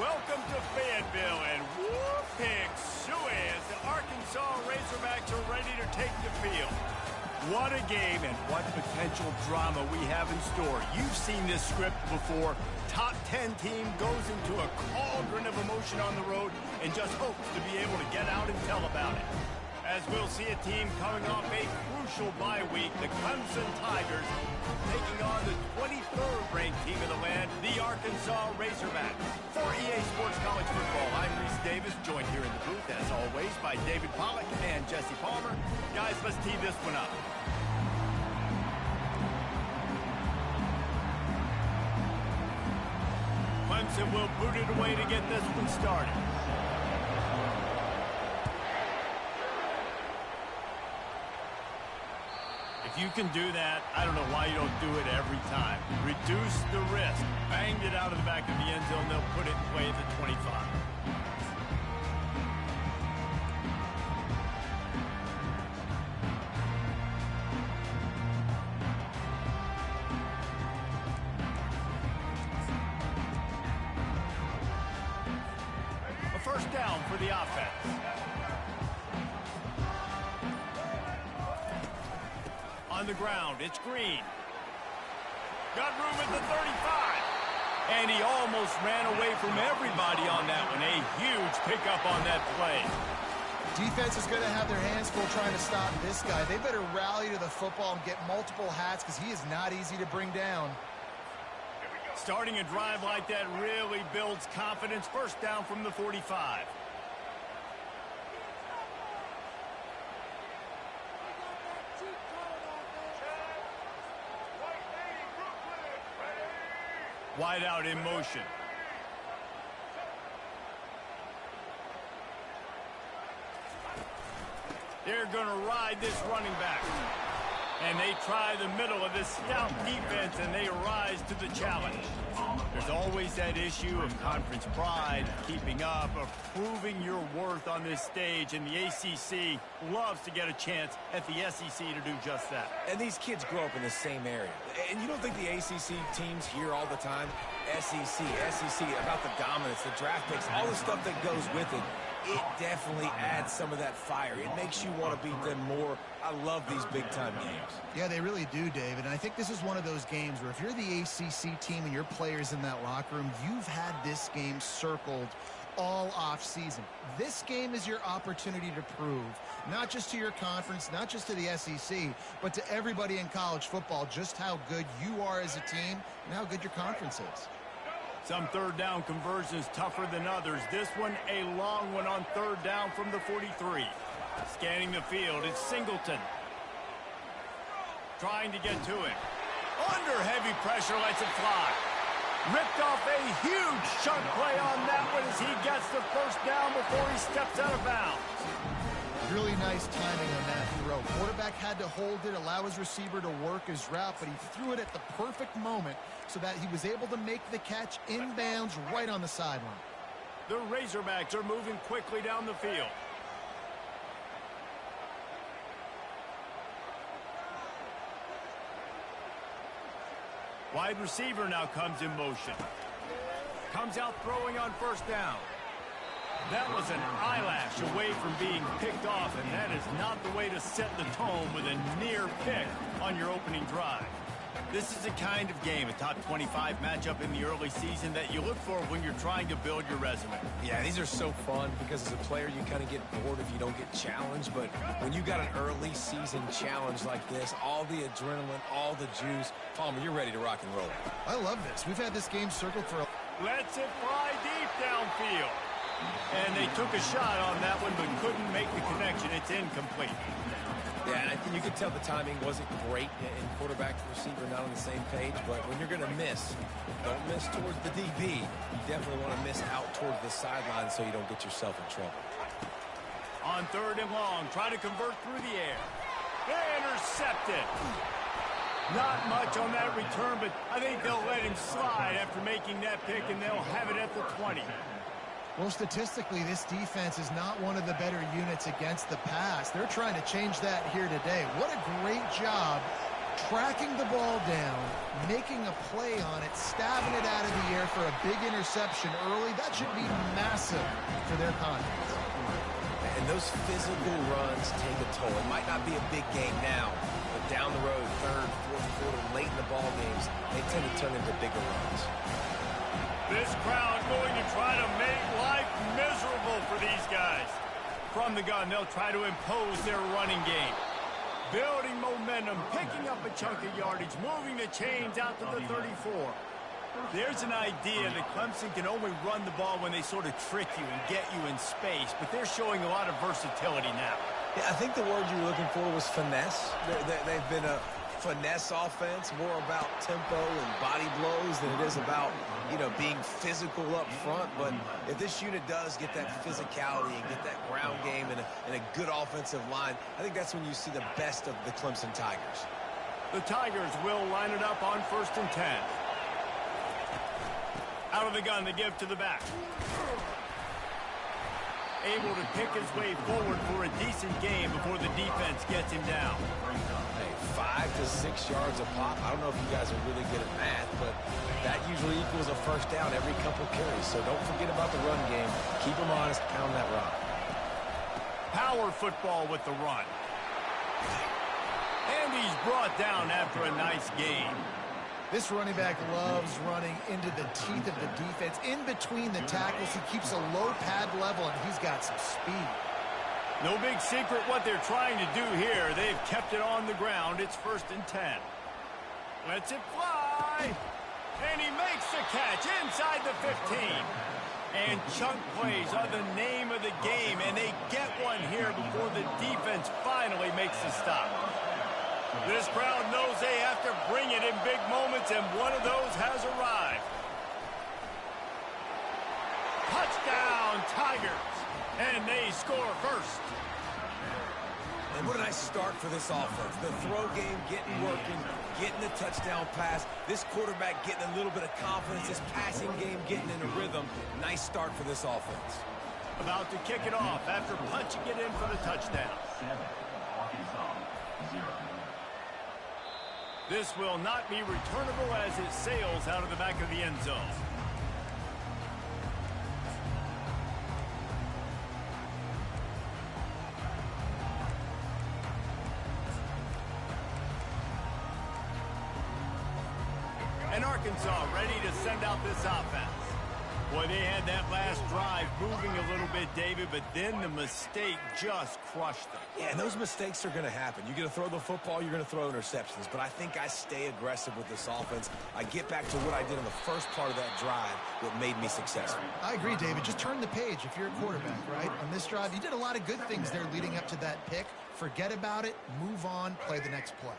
Welcome to Fayetteville, and whoop pig suey as the Arkansas Razorbacks are ready to take the field. What a game and what potential drama we have in store. You've seen this script before. Top 10 team goes into a cauldron of emotion on the road and just hopes to be able to get out and tell about it. As we'll see a team coming off a crucial bye week, the Clemson Tigers taking on the 23rd ranked team in the land, the Arkansas Razorbacks. For EA Sports College Football, I'm Reese Davis, joined here in the booth, as always, by David Pollack and Jesse Palmer. Guys, let's tee this one up. Clemson will boot it away to get this one started. If you can do that, I don't know why you don't do it every time. Reduce the risk. Banged it out of the back of the end zone. They'll put it in play at the 25. A first down for the offense. On the ground, it's Green. Got room at the 35. And he almost ran away from everybody on that one. A huge pickup on that play. Defense is going to have their hands full trying to stop this guy. They better rally to the football and get multiple hats because he is not easy to bring down. Starting a drive like that really builds confidence. First down from the 45. Wide out in motion. They're going to ride this running back. And they try the middle of this stout defense, and they rise to the challenge. There's always that issue of conference pride, keeping up, of proving your worth on this stage, and the ACC loves to get a chance at the SEC to do just that. And these kids grow up in the same area. And you don't think the ACC teams hear all the time, SEC, about the dominance, the draft picks, all the stuff that goes with it. It definitely adds some of that fire. It makes you want to beat them more. I love these big-time games. Yeah, they really do, David. And I think this is one of those games where if you're the ACC team and your players in that locker room, you've had this game circled all off-season. This game is your opportunity to prove, not just to your conference, not just to the SEC, but to everybody in college football, just how good you are as a team and how good your conference is. Some third down conversions tougher than others. This one, a long one on third down from the 43. Scanning the field, it's Singleton. Trying to get to it. Under heavy pressure, lets it fly. Ripped off a huge chunk play on that one as he gets the first down before he steps out of bounds. Really nice timing on that throw. Quarterback had to hold it, allow his receiver to work his route, but he threw it at the perfect moment so that he was able to make the catch inbounds right on the sideline. The Razorbacks are moving quickly down the field. Wide receiver now comes in motion. Comes out throwing on first down. That was an eyelash away from being picked off, and that is not the way to set the tone with a near pick on your opening drive. This is the kind of game, a top 25 matchup in the early season, that you look for when you're trying to build your resume. Yeah, these are so fun because as a player, you kind of get bored if you don't get challenged. But when you got an early season challenge like this, all the adrenaline, all the juice, Palmer, you're ready to rock and roll. I love this. We've had this game circled for Lets it fly deep downfield. And they took a shot on that one, but couldn't make the connection. It's incomplete. Yeah, and you could tell the timing wasn't great, and quarterback and receiver not on the same page. But when you're going to miss, don't miss towards the DB. You definitely want to miss out towards the sideline so you don't get yourself in trouble. On third and long, try to convert through the air. Intercepted. Not much on that return, but I think they'll let him slide after making that pick, and they'll have it at the 20. Well, statistically, this defense is not one of the better units against the pass. They're trying to change that here today. What a great job tracking the ball down, making a play on it, stabbing it out of the air for a big interception early. That should be massive for their confidence. And those physical runs take a toll. It might not be a big game now, but down the road, third, fourth quarter, late in the ball games, they tend to turn into bigger runs. This crowd going to try to make life miserable for these guys. From the gun, they'll try to impose their running game. Building momentum, picking up a chunk of yardage, moving the chains out to the 34. There's an idea that Clemson can only run the ball when they sort of trick you and get you in space, but they're showing a lot of versatility now. Yeah, I think the word you were looking for was finesse. They've been a finesse offense, more about tempo and body blows than it is about, being physical up front. But if this unit does get that physicality and get that ground game and a good offensive line, I think that's when you see the best of the Clemson Tigers. The Tigers will line it up on 1st and 10. Out of the gun, they give to the back. Able to pick his way forward for a decent game before the defense gets him down. Hey, 5 to 6 yards a pop. I don't know if you guys are really good at math, but that usually equals a first down every couple carries. So don't forget about the run game. Keep them honest, pound that rock. Power football with the run. And he's brought down after a nice gain. This running back loves running into the teeth of the defense. In between the tackles, he keeps a low pad level, and he's got some speed. No big secret what they're trying to do here. They've kept it on the ground. It's 1st and 10. Lets it fly. And he makes the catch inside the 15. And chunk plays are the name of the game, and they get one here before the defense finally makes the stop. This crowd knows they have to bring it in big moments, and one of those has arrived. Touchdown, Tigers, and they score first. And what a nice start for this offense. The throw game getting working, getting the touchdown pass. This quarterback getting a little bit of confidence. This passing game getting in a rhythm. Nice start for this offense. About to kick it off after punching it in for the touchdown. This will not be returnable as it sails out of the back of the end zone. And Arkansas ready to send out this offense. Boy, they had that last drive moving a little bit, David, but then the mistake just crushed them. Yeah, and those mistakes are going to happen. You're going to throw the football, you're going to throw interceptions. But I think I stay aggressive with this offense. I get back to what I did in the first part of that drive that made me successful. I agree, David. Just turn the page if you're a quarterback, right? On this drive, you did a lot of good things there leading up to that pick. Forget about it, move on, play the next play.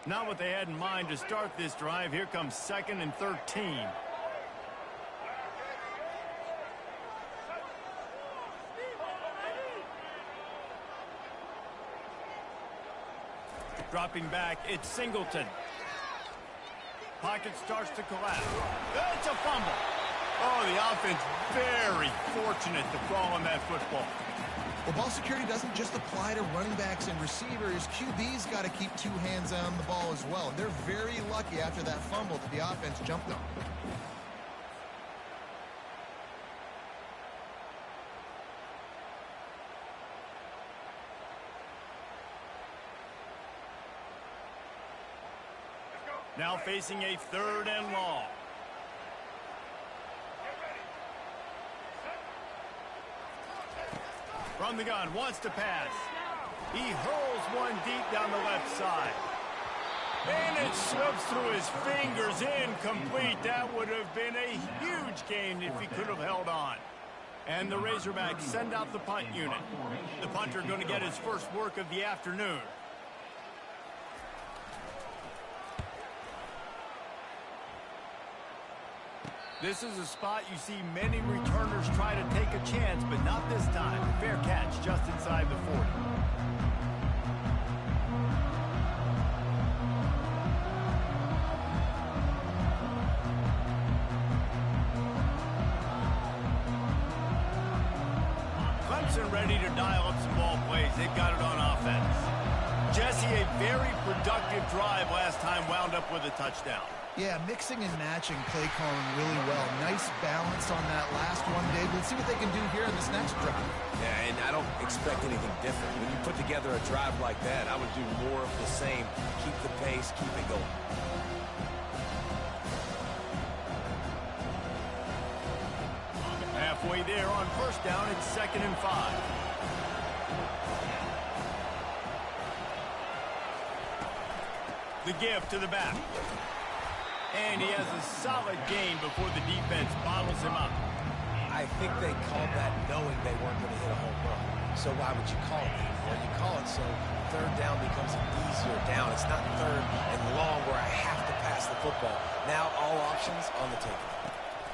Not what they had in mind to start this drive. Here comes 2nd and 13. Dropping back, it's Singleton. Pocket starts to collapse. It's a fumble. Oh, the offense very fortunate to fall on that football. Well, ball security doesn't just apply to running backs and receivers. QB's got to keep 2 hands on the ball as well. They're very lucky after that fumble that the offense jumped on. Now facing a 3rd and long. From the gun, wants to pass. He hurls one deep down the left side. And it slips through his fingers, incomplete. That would have been a huge gain if he could have held on. And the Razorbacks send out the punt unit. The punter going to get his first work of the afternoon. This is a spot you see many returners try to take a chance, but not this time. Fair catch just inside the 40. Clemson ready to dial up some ball plays. They've got it on offense. Jesse, a very productive drive last time wound up with a touchdown. Yeah, mixing and matching play calling really well. Nice balance on that last one, Dave. Let's see what they can do here in this next drive. Yeah, and I don't expect anything different. When you put together a drive like that, I would do more of the same. Keep the pace, keep it going. Halfway there on first down, it's 2nd and 5. The give to the back. And he has a solid gain before the defense bottles him up. I think they called that knowing they weren't going to hit a home run. So why would you call it? Well, you call it so third down becomes an easier down. It's not third and long where I have to pass the football. Now all options on the table.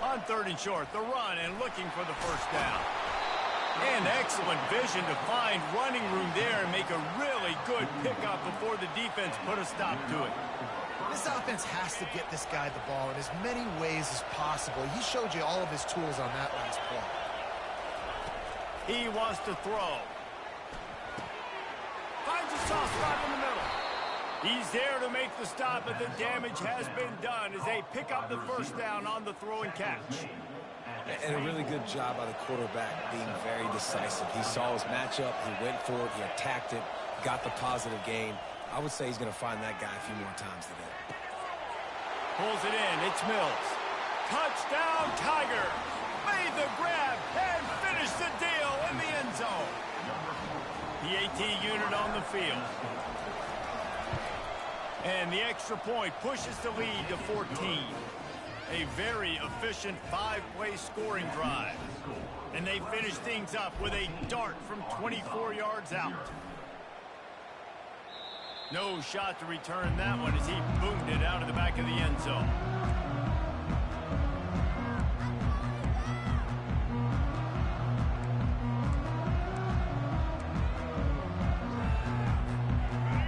On 3rd and short, the run and looking for the first down. And excellent vision to find running room there and make a really good pickup before the defense put a stop to it. This offense has to get this guy the ball in as many ways as possible. He showed you all of his tools on that last play. He wants to throw. Finds a soft spot in the middle. He's there to make the stop, but the damage has been done as they pick up the first down on the throw and catch. And a really good job by the quarterback being very decisive. He saw his matchup, he went for it, he attacked it, got the positive gain. I would say he's going to find that guy a few more times today. Pulls it in, it's Mills. Touchdown, Tiger! Made the grab and finished the deal in the end zone. PAT unit on the field. And the extra point pushes the lead to 14. A very efficient 5-play scoring drive. And they finish things up with a dart from 24 yards out. No shot to return that one as he boomed it out of the back of the end zone.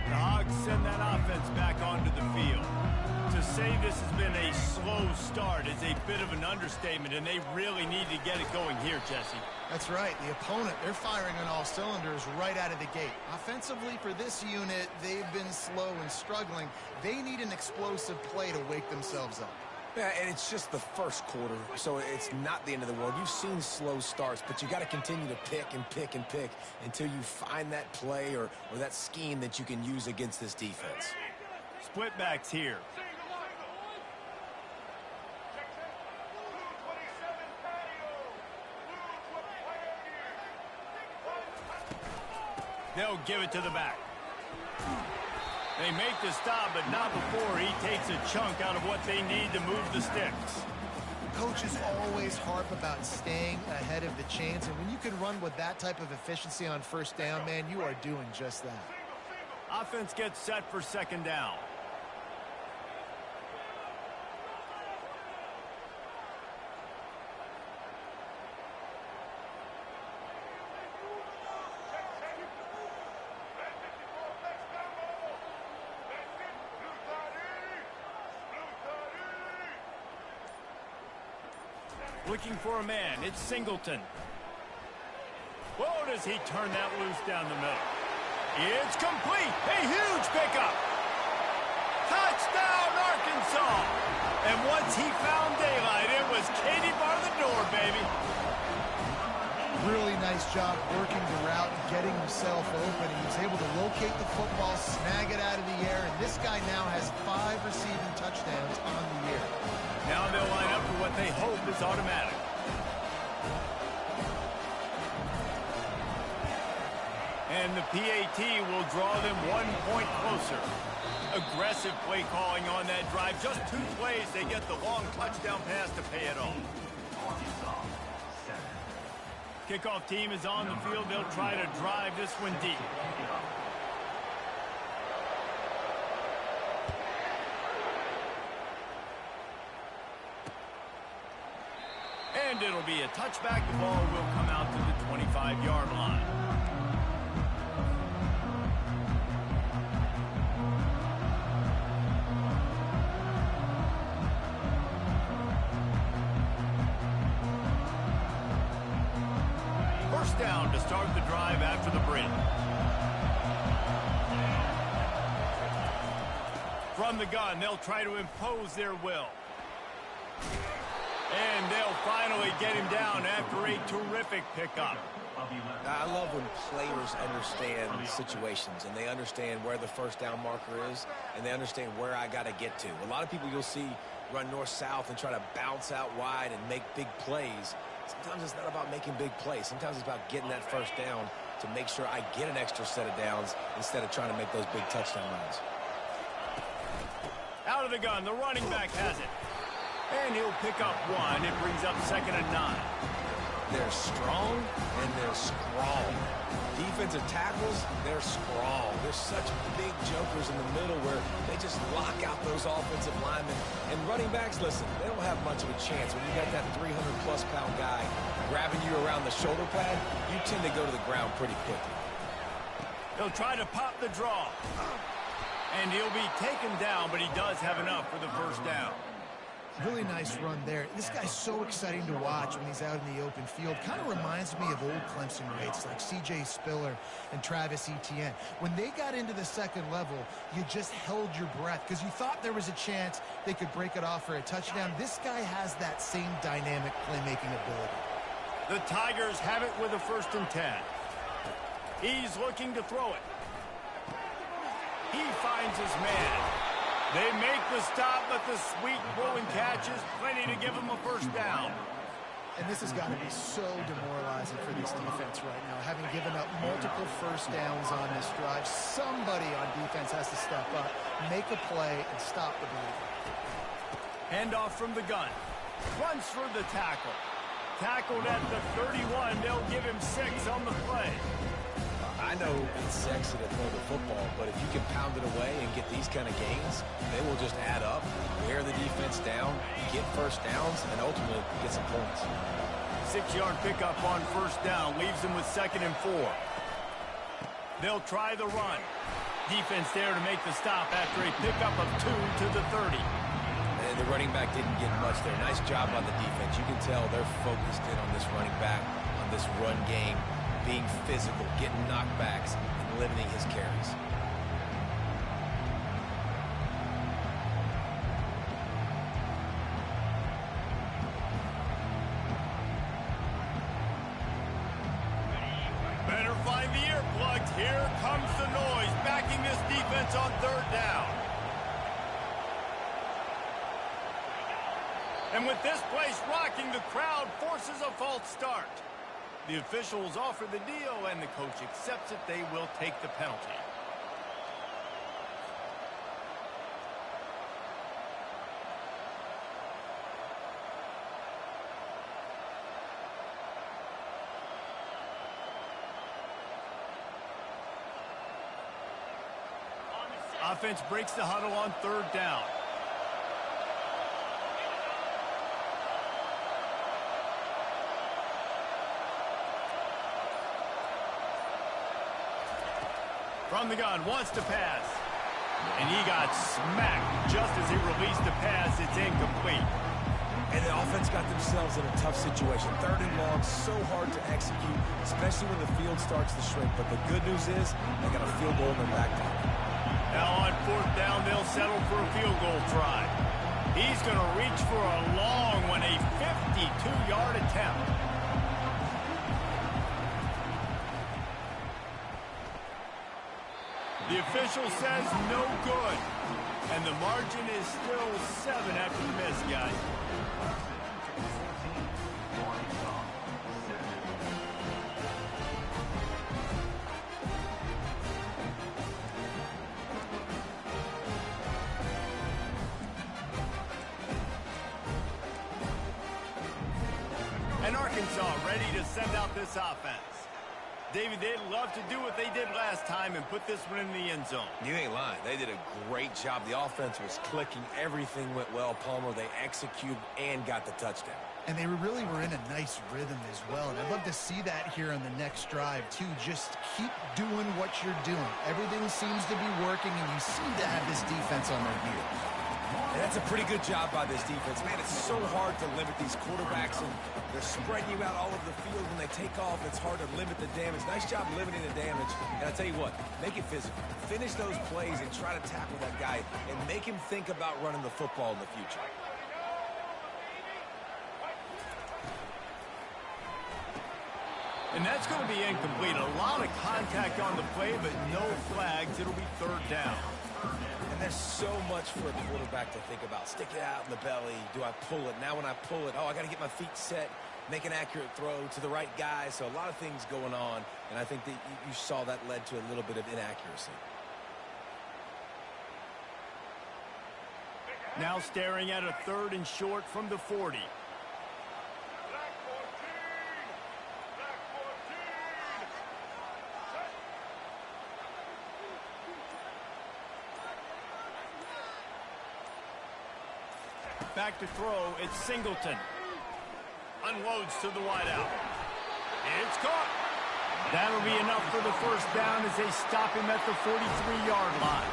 The Hogs send that offense back onto the field. To say this has been a slow start is a bit of an understatement, and they really need to get it going here, Jesse. That's right. The opponent, they're firing on all cylinders right out of the gate. Offensively for this unit, they've been slow and struggling. They need an explosive play to wake themselves up. Yeah, and it's just the first quarter, so it's not the end of the world. You've seen slow starts, but you got to continue to pick and pick and pick until you find that play or that scheme that you can use against this defense. Split backs here. They'll give it to the back. They make the stop, but not before he takes a chunk out of what they need to move the sticks. Coaches always harp about staying ahead of the chains, and when you can run with that type of efficiency on first down, man, you are doing just that. Offense gets set for 2nd down. Looking for a man. It's Singleton. Whoa, does he turn that loose down the middle. It's complete. A huge pickup. Touchdown, Arkansas. And once he found daylight, it was Katie bar the door, baby. Really nice job working the route and getting himself open. He was able to locate the football, snag it out of the air, and this guy now has 5 receiving touchdowns on the year. Now they'll line up for what they hope is automatic. And the PAT will draw them 1 point closer. Aggressive play calling on that drive. Just 2 plays, they get the long touchdown pass to pay it off. Kickoff team is on the field. They'll try to drive this one deep. And it'll be a touchback. The ball will come out to the 25-yard line. First down to start the drive after the bridge. From the gun, they'll try to impose their will. And they'll finally get him down after a terrific pickup. I love when players understand situations and they understand where the first down marker is and they understand where I got to get to. A lot of people you'll see run north-south and try to bounce out wide and make big plays. Sometimes it's not about making big plays. Sometimes it's about getting that first down to make sure I get an extra set of downs instead of trying to make those big touchdown runs. Out of the gun, the running back has it. And he'll pick up one. It brings up 2nd and 9. They're strong and they're strong. Defensive tackles, they're strong. They're such big jokers in the middle where they just lock out those offensive linemen. And running backs, listen, they don't have much of a chance. When you got that 300-plus pound guy grabbing you around the shoulder pad, you tend to go to the ground pretty quickly. He'll try to pop the draw. And he'll be taken down, but he does have enough for the first down. Really nice run there. This guy's so exciting to watch when he's out in the open field. Kind of reminds me of old Clemson greats like C.J. Spiller and Travis Etienne. When they got into the second level, you just held your breath because you thought there was a chance they could break it off for a touchdown. This guy has that same dynamic playmaking ability. The Tigers have it with a 1st and 10. He's looking to throw it. He finds his man. They make the stop, but the sweet rolling catch is plenty to give him a first down. And this has got to be so demoralizing for this defense right now. Having given up multiple first downs on this drive, somebody on defense has to step up, make a play, and stop the bleeding. Handoff from the gun. Runs through the tackle. Tackled at the 31. They'll give him 6 on the play. I know it's sexy to throw the football, but if you can pound it away and get these kind of gains, they will just add up, wear the defense down, get first downs, and ultimately get some points. 6-yard pickup on first down leaves them with 2nd and 4. They'll try the run. Defense there to make the stop after a pickup of 2 to the 30. And the running back didn't get much there. Nice job by the defense. You can tell they're focused in on this running back, on this run game, being physical, getting knockbacks, and limiting his carries. Better find the earplugs. Here comes the noise, backing this defense on 3rd down. And with this place rocking, the crowd forces a false start. The officials offer the deal, and the coach accepts it. They will take the penalty. Offense breaks the huddle on 3rd down. From the gun, wants to pass. And he got smacked just as he released the pass. It's incomplete. And the offense got themselves in a tough situation. 3rd and long, so hard to execute, especially when the field starts to shrink. But the good news is they got a field goal in their back pocket. Now on 4th down, they'll settle for a field goal try. He's going to reach for a long one, a 52-yard attempt. The official says no good. And the margin is still 7 after the miss, guys. And Arkansas ready to send out this offense. David, they'd love to do what they did last time and put this one in the end zone. You ain't lying. They did a great job. The offense was clicking. Everything went well. Palmer, they executed and got the touchdown. And they really were in a nice rhythm as well. And I'd love to see that here on the next drive, too. Just keep doing what you're doing. Everything seems to be working, and you seem to have this defense on their heels. And that's a pretty good job by this defense. Man, it's so hard to limit these quarterbacks, and they're spreading you out all over the field. When they take off, it's hard to limit the damage. Nice job limiting the damage. And I tell you what, make it physical. Finish those plays and try to tackle that guy and make make him think about running the football in the future. And that's going to be incomplete. A lot of contact on the play, but no flags. It'll be third down. And there's so much for a quarterback to think about. Stick it out in the belly. Do I pull it? Now when I pull it, oh, I got to get my feet set, make an accurate throw to the right guy. So a lot of things going on, and I think that you saw that led to a little bit of inaccuracy. Now staring at a 3rd and short from the 40. Back to throw, it's Singleton. Unloads to the wideout. It's caught. That'll be enough for the first down as they stop him at the 43-yard line.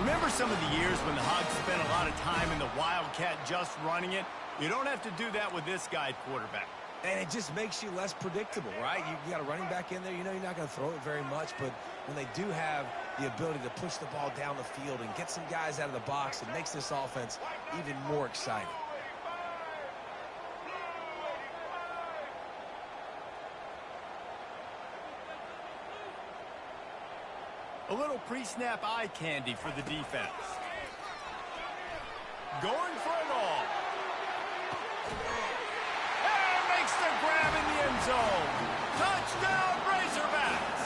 Remember some of the years when the Hogs spent a lot of time in the Wildcat just running it? You don't have to do that with this guy quarterback. And it just makes you less predictable, right? You got a running back in there. You know you're not going to throw it very much, but when they do have the ability to push the ball down the field and get some guys out of the box, it makes this offense even more exciting. A little pre-snap eye candy for the defense. Going for it all. And makes the grab in the end zone. Touchdown, Razorbacks.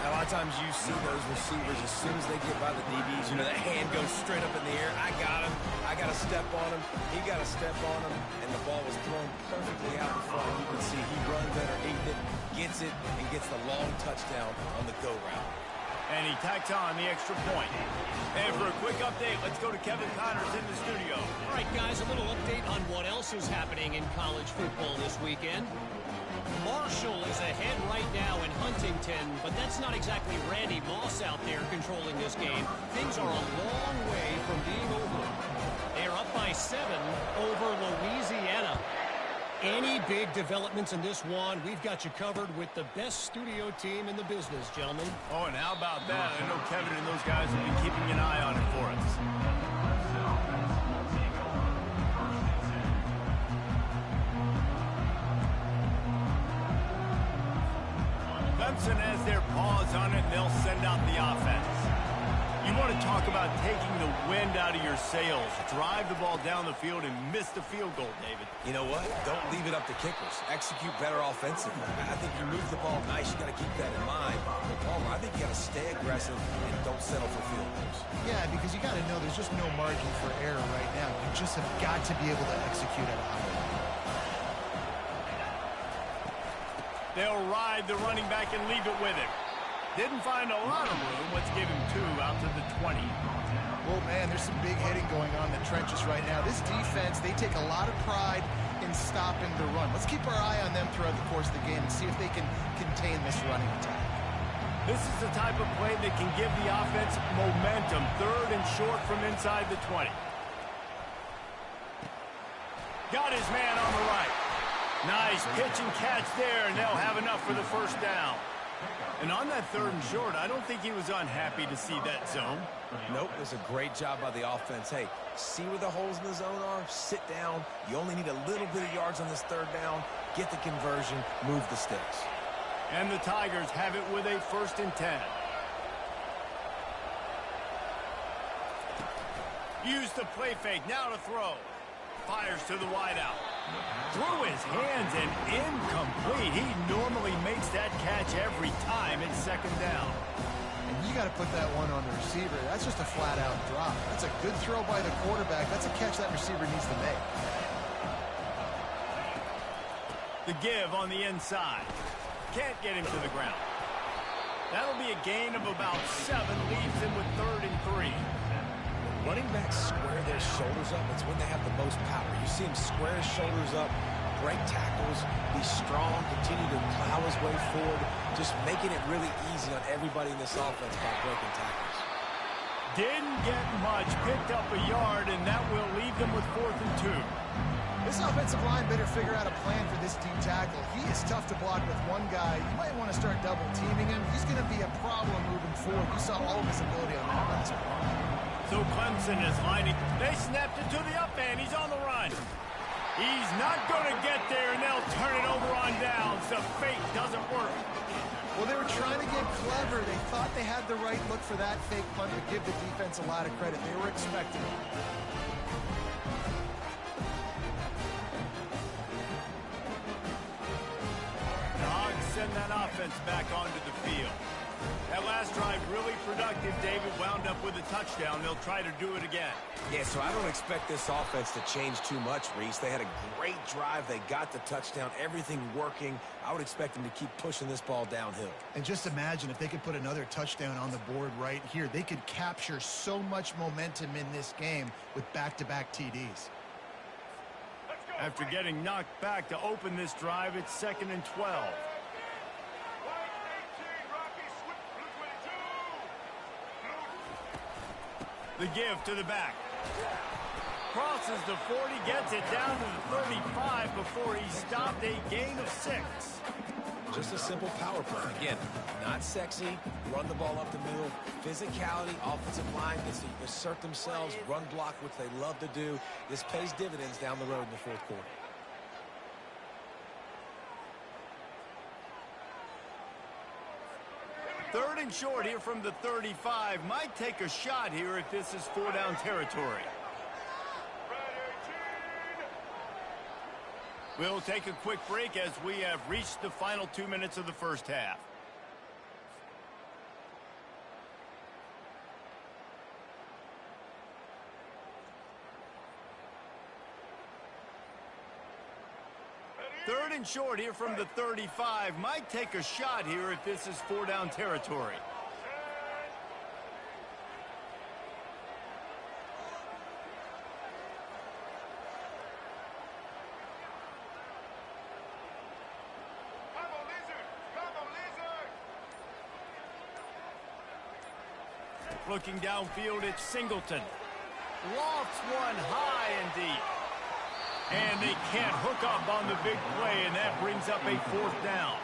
A lot of times you see those receivers, as soon as they get by the DBs, you know, that hand goes straight up in the air. I got him. I got to step on him. He got to step on him. And the ball was thrown perfectly out in front. You can see he runs underneath it, gets it, and gets the long touchdown on the go route. And he tacks on the extra point. And for a quick update, let's go to Kevin Connors in the studio. All right, guys, a little update on what else is happening in college football this weekend. Marshall is ahead right now in Huntington, but that's not exactly Randy Moss out there controlling this game. Things are a long way from being over. They're up by 7 over Louisiana. Any big developments in this one, we've got you covered with the best studio team in the business, gentlemen. Oh, and how about that? I know Kevin and those guys will be keeping an eye on it for us. Clemson has their paws on it, and they'll send out the offense. You want to talk about taking the wind out of your sails. Drive the ball down the field and miss the field goal, David. You know what? Don't leave it up to kickers. Execute better offensively. I think you move the ball nice. You got to keep that in mind. But Palmer, I think you got to stay aggressive and don't settle for field goals. Yeah, because you got to know there's just no margin for error right now. You just have got to be able to execute at a high level. They'll ride the running back and leave it with him. Didn't find a lot of room. Let's give him 2 out to the 20. Well, man, there's some big hitting going on in the trenches right now. This defense, they take a lot of pride in stopping the run. Let's keep our eye on them throughout the course of the game and see if they can contain this running attack. This is the type of play that can give the offense momentum. 3rd and short from inside the 20. Got his man on the right. Nice pitch and catch there, and they'll have enough for the first down. And on that 3rd and short, I don't think he was unhappy to see that zone. Nope, it was a great job by the offense. Hey, see where the holes in the zone are? Sit down. You only need a little bit of yards on this 3rd down. Get the conversion. Move the sticks. And the Tigers have it with a 1st and 10. Use the play fake. Now to throw. Fires to the wideout. Through his hands and incomplete. He normally makes that catch every time. It's 2nd down. And you got to put that one on the receiver. That's just a flat-out drop. That's a good throw by the quarterback. That's a catch that receiver needs to make. The give on the inside. Can't get him to the ground. That'll be a gain of about 7. Leaves him with 3rd and 3. Running backs square their shoulders up. It's when they have the most power. You see him square his shoulders up, break tackles, be strong, continue to plow his way forward, just making it really easy on everybody in this offense by breaking tackles. Didn't get much, picked up a yard, and that will leave them with 4th and 2. This offensive line better figure out a plan for this D tackle. He is tough to block with one guy. You might want to start double teaming him. He's going to be a problem moving forward. You saw all of his ability on that last one. So Clemson is lining. They snapped it to the up end. He's on the run. He's not going to get there, and they'll turn it over on downs. The fake doesn't work. Well, they were trying to get clever. They thought they had the right look for that fake punt, but give the defense a lot of credit. They were expecting it. The Hogs send that offense back onto the field. That last drive really productive. David wound up with a touchdown. They'll try to do it again. Yeah, so I don't expect this offense to change too much, Reese. They had a great drive. They got the touchdown. Everything working. I would expect them to keep pushing this ball downhill. And just imagine if they could put another touchdown on the board right here. They could capture so much momentum in this game with back-to-back TDs. After getting knocked back to open this drive, it's 2nd and 12. The give to the back. Crosses the 40, gets it down to the 35 before he stopped, a gain of 6. Just a simple power play. Again, not sexy. Run the ball up the middle. Physicality, offensive line gets to assert themselves, run block, which they love to do. This pays dividends down the road in the fourth quarter. Third and short here from the 35. Might take a shot here if this is 4-down territory. We'll take a quick break as we have reached the final 2 minutes of the first half. Third and short here from the 35. Might take a shot here if this is 4-down territory. Looking downfield, it's Singleton. Lofts one high and deep. And they can't hook up on the big play, and that brings up a 4th down.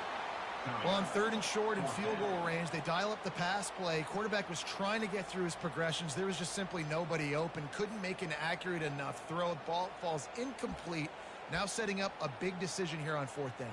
Well, on 3rd and short and field goal range, they dial up the pass play. Quarterback was trying to get through his progressions. There was just simply nobody open. Couldn't make an accurate enough throw. Ball falls incomplete. Now setting up a big decision here on 4th down.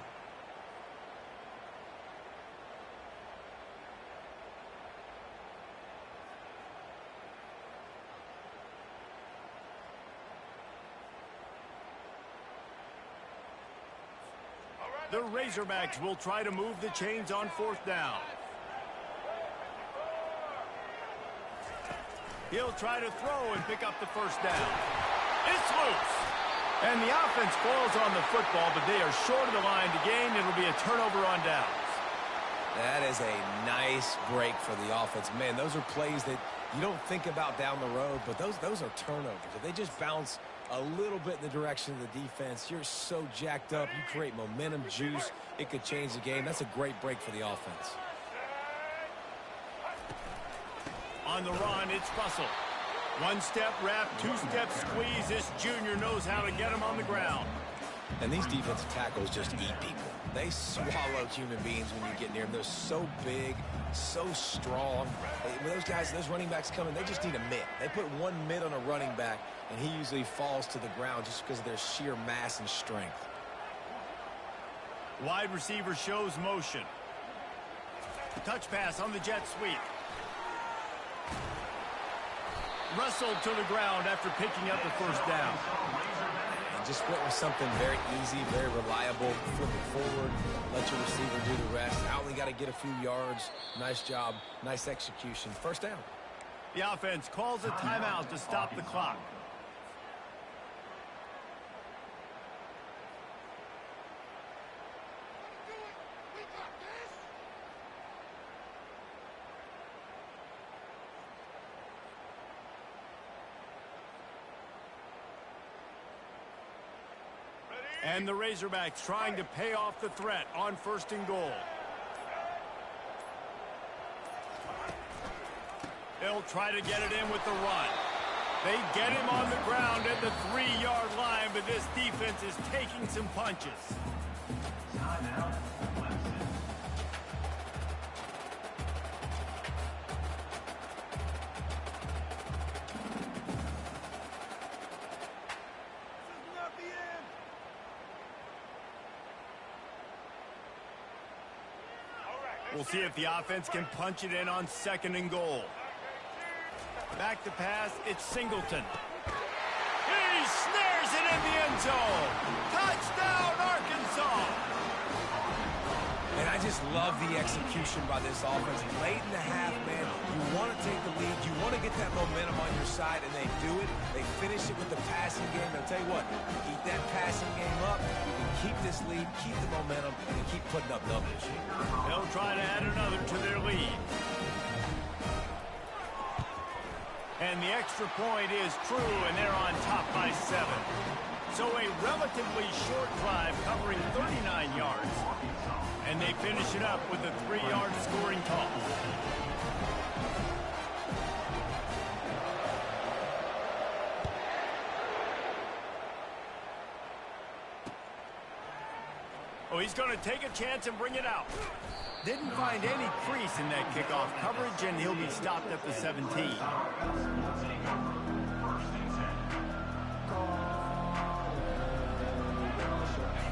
The Razorbacks will try to move the chains on 4th down. He'll try to throw and pick up the first down. It's loose. And the offense falls on the football, but they are short of the line to gain. It'll be a turnover on downs. That is a nice break for the offense. Man, those are plays that you don't think about down the road, but those are turnovers. If they just bounce a little bit in the direction of the defense, you're so jacked up. You create momentum, juice. It could change the game. That's a great break for the offense. On the run, it's Russell. 1-step wrap, 2-step squeeze. This junior knows how to get him on the ground. And these defensive tackles just eat people. They swallow human beings when you get near them. They're so big, so strong. When those guys, those running backs come in, they just need a mitt. They put one mitt on a running back, and he usually falls to the ground just because of their sheer mass and strength. Wide receiver shows motion. Touch pass on the jet sweep. Wrestled to the ground after picking up the first down. And just went with something very easy, very reliable. Flip it forward, let your receiver do the rest. I only got to get a few yards. Nice job, nice execution. First down. The offense calls a timeout to stop the clock. And the Razorbacks trying to pay off the threat on 1st and goal. They'll try to get it in with the run. They get him on the ground at the 3-yard line, but this defense is taking some punches. Timeout, Clemson. We'll see if the offense can punch it in on 2nd and goal. Back to pass, it's Singleton. He snares it in the end zone. Touchdown, Arkansas! And I just love the execution by this offense. Late in the half, man, you want to take the lead. You want to get that momentum on your side, and they do it. They finish it with the passing game. I'll tell you what, keep that passing game up. You can keep this lead, keep the momentum, and keep putting up numbers. They'll try to add another to their lead. And the extra point is true, and they're on top by 7. So a relatively short drive covering 39 yards. And they finish it up with a 3-yard scoring toss. Oh, he's going to take a chance and bring it out. Didn't find any crease in that kickoff coverage, and he'll be stopped at the 17.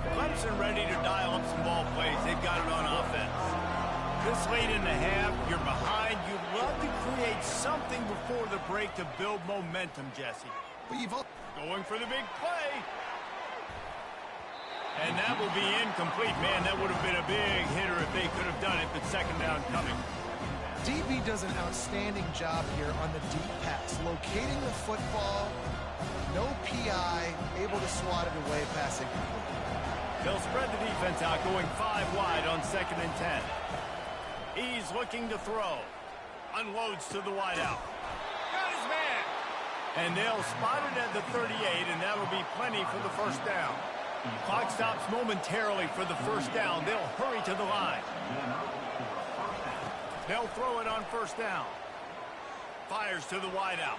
Clemson ready to dial up some ball plays. They've got it on offense. This late in the half, you're behind. You'd love to create something before the break to build momentum, Jesse. Going for the big play. And that will be incomplete. Man, that would have been a big hitter if they could have done it, but 2nd down coming. DB does an outstanding job here on the deep pass, locating the football, no PI, able to swat it away, passing. They'll spread the defense out, going 5 wide on 2nd and 10. He's looking to throw. Unloads to the wideout. Got his man. And they'll spot it at the 38, and that'll be plenty for the 1st down. Clock stops momentarily for the 1st down. They'll hurry to the line. They'll throw it on 1st down. Fires to the wideout.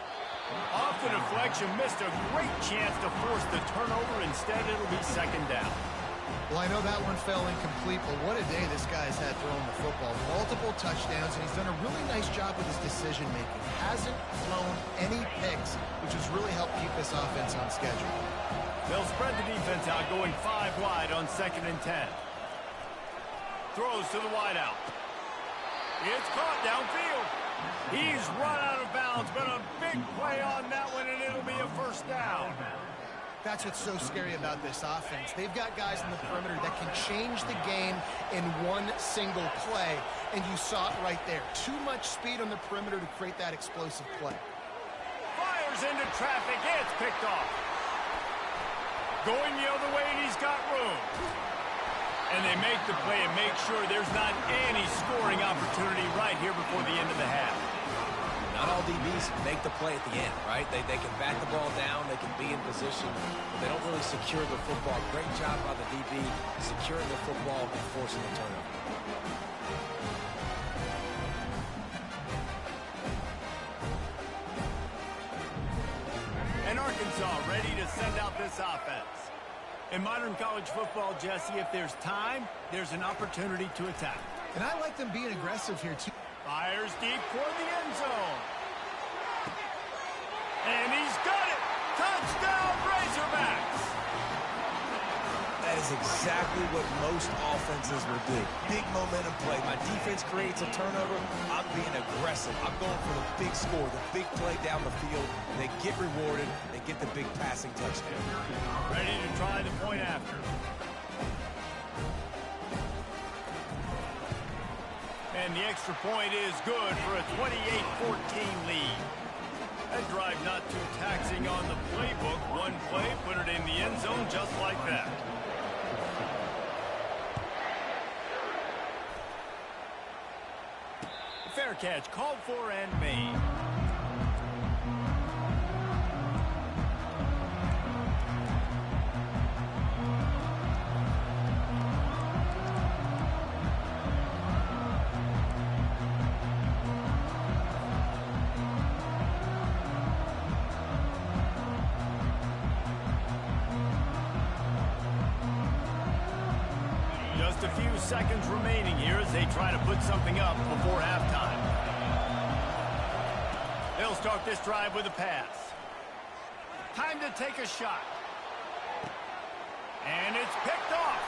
Off the deflection, missed a great chance to force the turnover. Instead, it'll be 2nd down. Well, I know that one fell incomplete, but what a day this guy's had throwing the football. Multiple touchdowns, and he's done a really nice job with his decision-making. Hasn't thrown any picks, which has really helped keep this offense on schedule. They'll spread the defense out, going 5 wide on 2nd and 10. Throws to the wideout. It's caught downfield. He's run out of bounds, but a big play on that one, and it'll be a 1st down. That's what's so scary about this offense. They've got guys in the perimeter that can change the game in one single play, and you saw it right there. Too much speed on the perimeter to create that explosive play. Fires into traffic. It's picked off. Going the other way, and he's got room. And they make the play and make sure there's not any scoring opportunity right here before the end of the half. Not all DBs make the play at the end, right? They can bat the ball down, they can be in position, but they don't really secure the football. Great job by the DB securing the football and forcing the turnover. And Arkansas ready to send out this offense. In modern college football, Jesse, if there's time, there's an opportunity to attack. And I like them being aggressive here, too. Fires deep toward the end zone. And he's got it. Touchdown, Razorbacks. That is exactly what most offenses will do. Big momentum play. My defense creates a turnover. I'm being aggressive. I'm going for the big score, the big play down the field. They get rewarded. They get the big passing touchdown. Ready to try the point after. And the extra point is good for a 28-14 lead. That drive not too taxing on the playbook. One play, put it in the end zone just like that. Fair catch called for and made. Just a few seconds remaining here as they try to put something up before halftime. They'll start this drive with a pass. Time to take a shot. And it's picked off.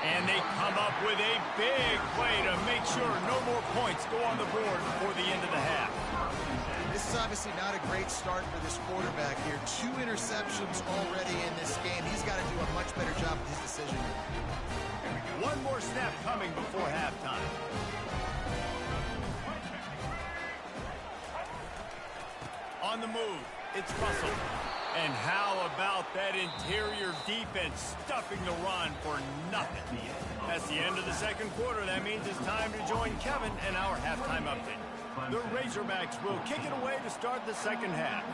And they come up with a big play to make sure no more points go on the board before the end of the half. This is obviously not a great start for this quarterback here. 2 interceptions already in this game. He's got to do a much better job with his decision. One more snap coming before halftime. On the move, it's Russell. And how about that interior defense stuffing the run for nothing? That's the end of the second quarter. That means it's time to join Kevin and our halftime update. The Razorbacks will kick it away to start the second half.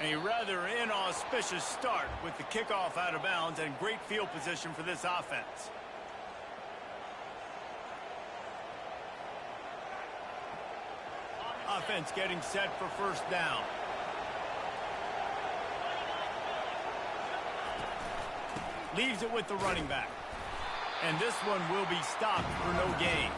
A rather inauspicious start with the kickoff out of bounds and great field position for this offense. Offense getting set for first down. Leaves it with the running back. And this one will be stopped for no gain.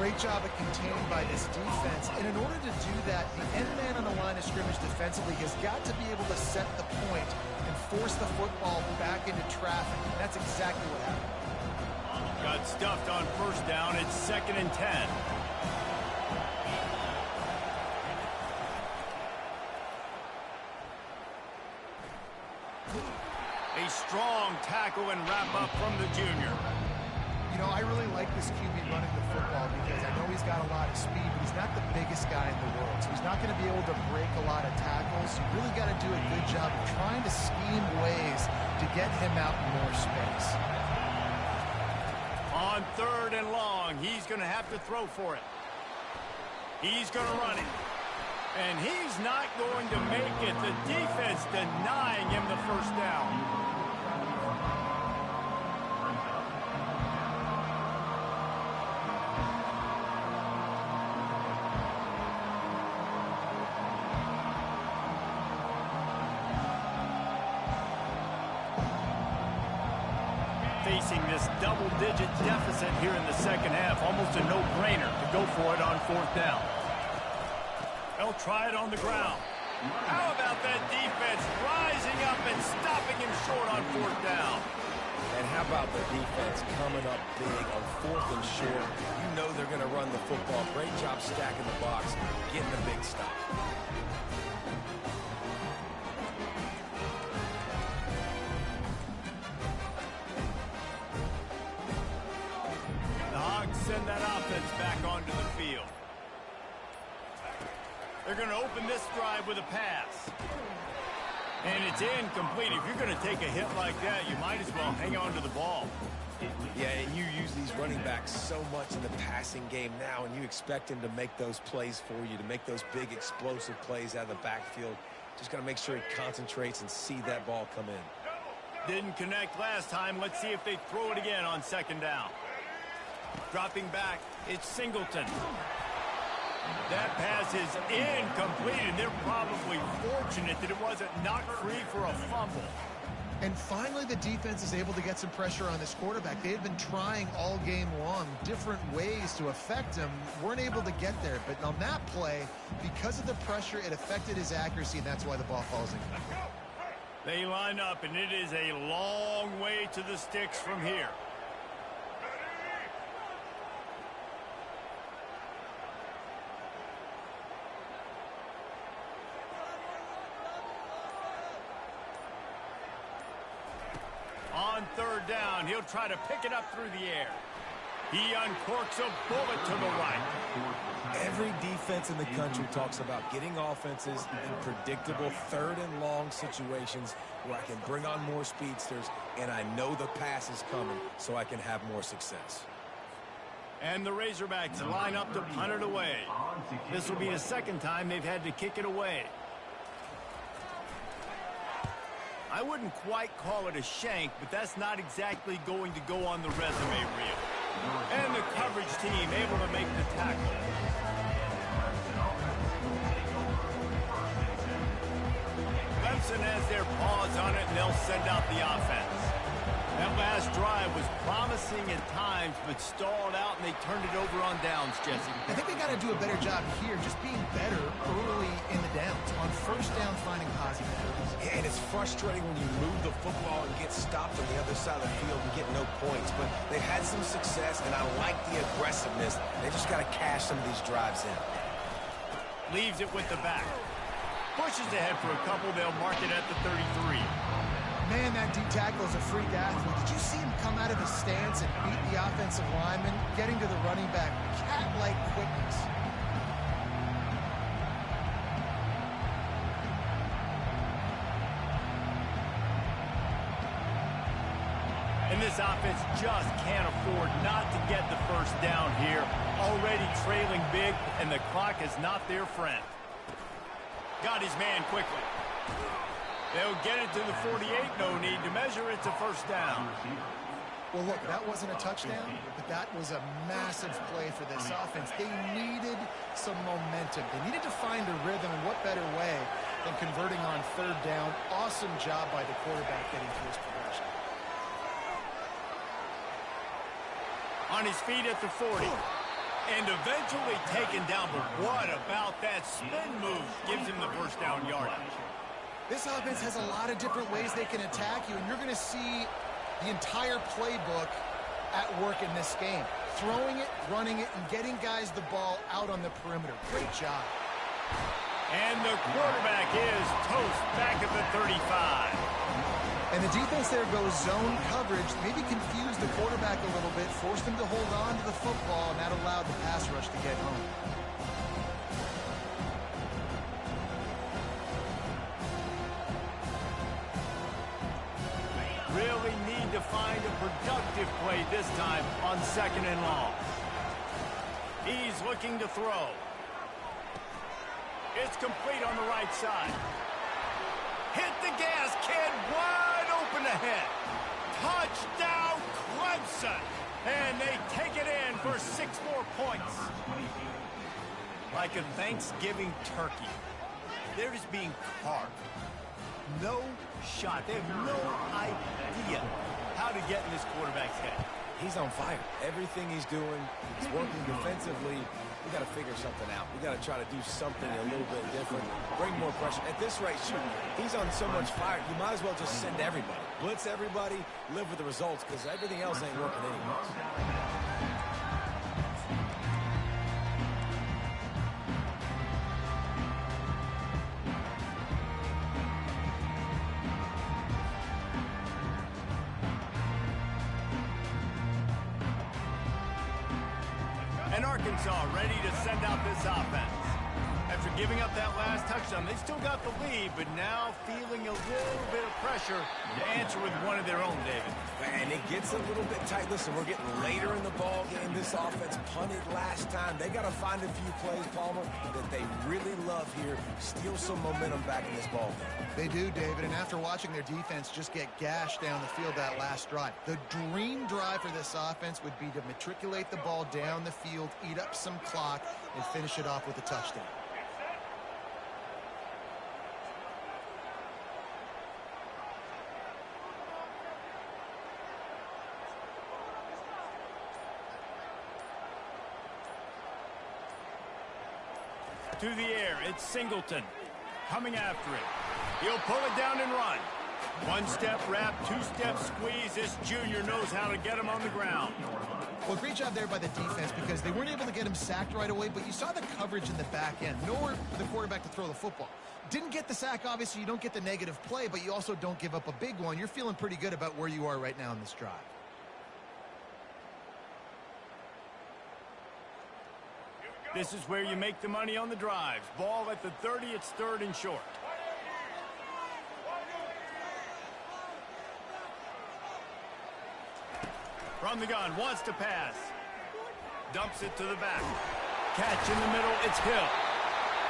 Great job of containing by this defense. And in order to do that, the end man on the line of scrimmage defensively has got to be able to set the point and force the football back into traffic. And that's exactly what happened. Got stuffed on first down. It's 2nd and 10. A strong tackle and wrap up from the junior. You know, I really like this QB running the football because I know he's got a lot of speed, but he's not the biggest guy in the world. So he's not going to be able to break a lot of tackles. You really got to do a good job of trying to scheme ways to get him out in more space. On 3rd and long, he's going to have to throw for it. He's going to run it. And he's not going to make it. The defense denying him the first down. Facing this double-digit deficit here in the second half, almost a no-brainer to go for it on 4th down. They'll try it on the ground. How about that defense rising up and stopping him short on 4th down? And how about the defense coming up big on 4th and short? You know they're going to run the football. Great job stacking the box, getting a big stop. The Hogs send that offense back onto the field. They're going to open this drive with a pass. And it's incomplete. If you're going to take a hit like that, you might as well hang on to the ball. Yeah, and you use these running backs so much in the passing game now, and you expect him to make those plays for you, to make those big explosive plays out of the backfield. Just got to make sure he concentrates and see that ball come in. Didn't connect last time. Let's see if they throw it again on 2nd down. Dropping back, it's Singleton. That pass is incomplete, and they're probably fortunate that it wasn't knocked free for a fumble. And finally, the defense is able to get some pressure on this quarterback. They had been trying all game long different ways to affect him. Weren't able to get there. But on that play, because of the pressure, it affected his accuracy, and that's why the ball falls incomplete. They line up, and it is a long way to the sticks from here. On 3rd down, he'll try to pick it up through the air. He uncorks a bullet to the right. Every defense in the country talks about getting offenses in predictable 3rd and long situations where I can bring on more speedsters and I know the pass is coming so I can have more success. And the Razorbacks line up to punt it away. This will be the 2nd time they've had to kick it away. I wouldn't quite call it a shank, but that's not exactly going to go on the resume reel. And the coverage team able to make the tackle. Clemson has their paws on it, and they'll send out the offense. That last drive was promising. menacing at times, but stalled out, and they turned it over on downs, Jesse. I think they got to do a better job here, just being better early in the downs. On first down, finding positive areas. Yeah, and it's frustrating when you move the football and get stopped on the other side of the field and get no points. But they've had some success, and I like the aggressiveness. They just got to cash some of these drives in. Leaves it with the back. Pushes ahead for a couple. They'll mark it at the 33. Man, that D-tackle is a freak athlete. Did you see him come out of his stance and beat the offensive lineman, getting to the running back? Cat-like quickness. And this offense just can't afford not to get the first down here. Already trailing big, and the clock is not their friend. Got his man quickly. They'll get it to the 48. No need to measure. It's a first down. Well, look, that wasn't a touchdown, but that was a massive play for this offense. They needed some momentum. They needed to find a rhythm, and what better way than converting on third down. Awesome job by the quarterback getting to his progression. On his feet at the 40. And eventually taken down, but what about that spin move gives him the first down yardage? This offense has a lot of different ways they can attack you, and you're going to see the entire playbook at work in this game. Throwing it, running it, and getting guys the ball out on the perimeter. Great job. And the quarterback is toast back at the 35. And the defense there goes zone coverage, maybe confused the quarterback a little bit, forced him to hold on to the football, and that allowed the pass rush to get home. Really need to find a productive play this time on second and long. He's looking to throw. It's complete on the right side. Hit the gas, kid. Wide open ahead. Touchdown, Clemson. And they take it in for 6 more points. Like a Thanksgiving turkey. They're just being carved. No shot. They have no idea how to get in this quarterback's head. He's on fire. Everything he's doing, he's working defensively. We got to figure something out. We got to try to do something a little bit different. Bring more pressure. At this rate, shoot, he's on so much fire, you might as well just send everybody. Blitz everybody, live with the results, because everything else ain't working anyways. And Arkansas ready to send out this offense. After giving up that last touchdown, they still got the lead, but now feeling a little bit of pressure to answer with one of their own, David. And it gets a little bit tight. Listen, we're getting later in the ball game. This offense punted last time. They got to find a few plays, Palmer, that they really love here. Steal some momentum back in this ball game. They do, David, and after watching their defense just get gashed down the field that last drive, the dream drive for this offense would be to matriculate the ball down the field, eat up some clock, and finish it off with a touchdown. To the air, it's Singleton coming after it. He'll pull it down and run. One-step wrap, two-step squeeze. This junior knows how to get him on the ground. Well, great job there by the defense because they weren't able to get him sacked right away, but you saw the coverage in the back end. Nowhere for the quarterback to throw the football. Didn't get the sack, obviously. You don't get the negative play, but you also don't give up a big one. You're feeling pretty good about where you are right now in this drive. This is where you make the money on the drives. Ball at the 30, it's third and short. From the gun, wants to pass. Dumps it to the back. Catch in the middle, it's Hill.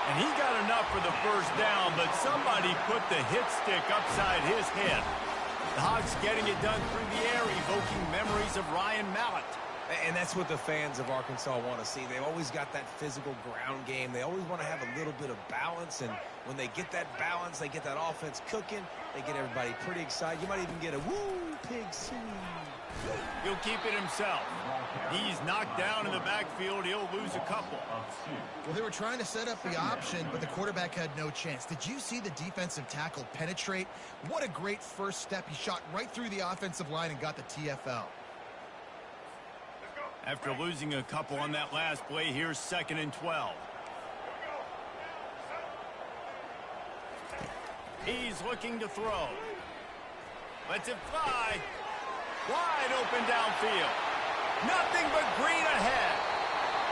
And he got enough for the first down, but somebody put the hit stick upside his head. The Hogs getting it done through the air, evoking memories of Ryan Mallett. And that's what the fans of Arkansas want to see. They've always got that physical ground game. They always want to have a little bit of balance. And when they get that balance, they get that offense cooking, they get everybody pretty excited. You might even get a woo, pig sue. He'll keep it himself. He's knocked down in the backfield. He'll lose a couple. Well, they were trying to set up the option, but the quarterback had no chance. Did you see the defensive tackle penetrate? What a great first step. He shot right through the offensive line and got the TFL. After losing a couple on that last play, here's 2nd and 12. He's looking to throw. Lets it fly. Wide open downfield. Nothing but green ahead.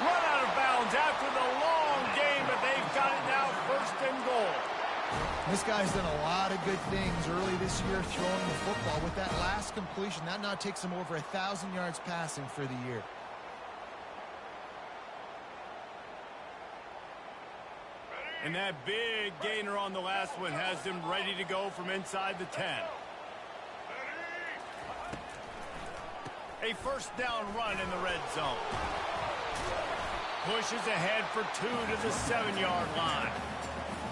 Run out of bounds after the long game, but they've got it now 1st and goal. This guy's done a lot of good things early this year throwing the football. With that last completion, that now takes him over 1,000 yards passing for the year. And that big gainer on the last one has him ready to go from inside the 10. A 1st down run in the red zone. Pushes ahead for 2 to the 7-yard line.